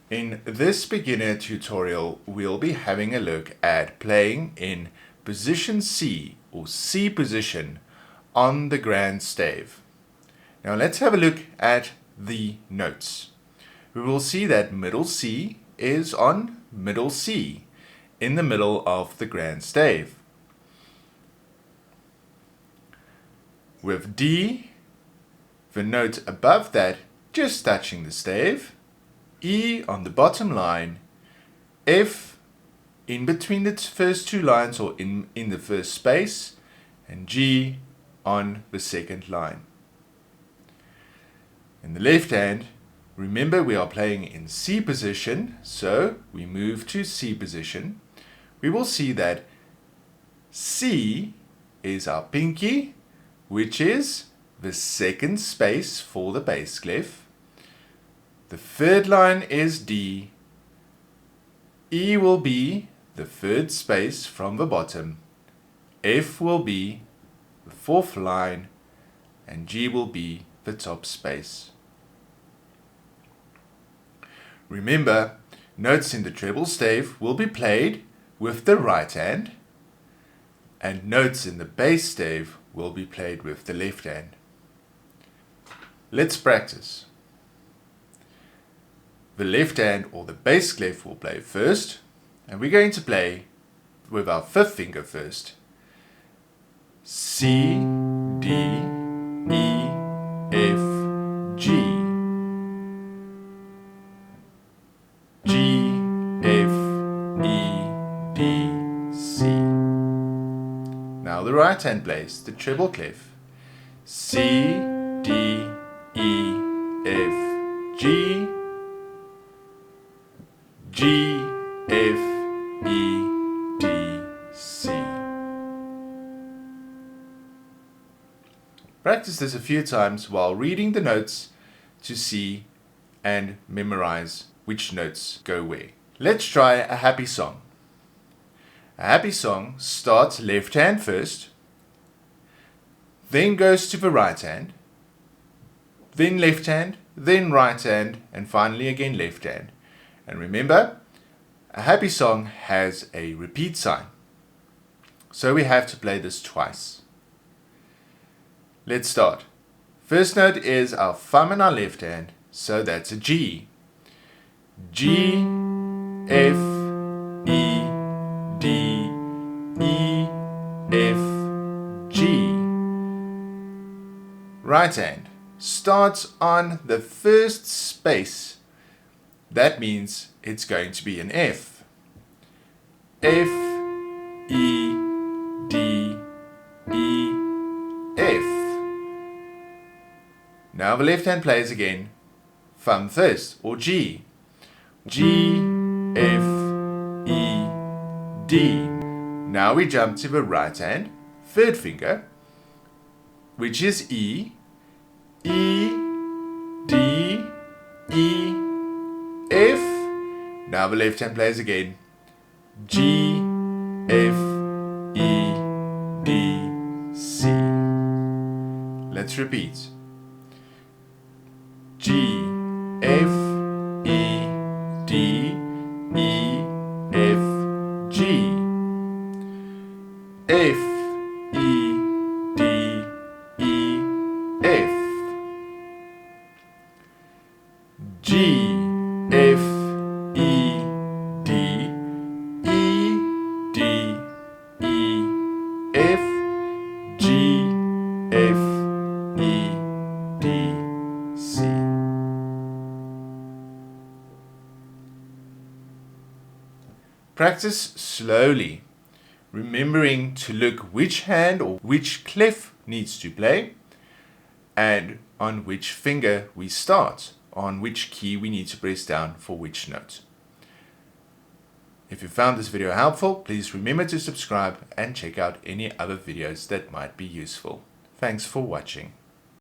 In this beginner tutorial, we'll be having a look at playing in position C or C position on the Grand Stave. Now let's have a look at the notes. We will see that middle C is on middle C in the middle of the Grand Stave. With D, the note above that just touching the stave, E on the bottom line, F in between the first two lines or in the first space, and G on the second line. In the left hand, remember we are playing in C position, so we move to C position. We will see that C is our pinky, which is the second space for the bass clef. The third line is D. E will be the third space from the bottom. F will be the fourth line, and G will be the top space. Remember, notes in the treble stave will be played with the right hand, and notes in the bass stave will be played with the left hand. Let's practice. The left hand or the bass clef will play first, and we're going to play with our fifth finger first. C, D, E, F, G. G, F, E, D, C. Now the right hand plays the treble clef. C, D, E, F, G. G, F, E, D, C. Practice this a few times while reading the notes to see and memorize which notes go where. Let's try a happy song. A happy song starts left hand first, then goes to the right hand, then left hand, then right hand, and finally again left hand. And remember, a happy song has a repeat sign, so we have to play this twice. Let's start. First note is our thumb in our left hand, so that's a G. G, F, E, D, E, F, G. Right hand starts on the first space. That means it's going to be an F. F, E, D, E, F. Now the left hand plays again, thumb first, or G. G, F, E, D. Now we jump to the right hand, third finger, which is E, E, D, E, F. Now the left hand plays again. G, F, E, D, C. Let's repeat. G, F, E, D, E, F, G. F, E, D, E, F. G, F, E, D, E, D, E, F, G, F, E, D, C. Practice slowly, remembering to look which hand or which clef needs to play and on which finger we start, on which key we need to press down for which note. If you found this video helpful, please remember to subscribe and check out any other videos that might be useful. Thanks for watching.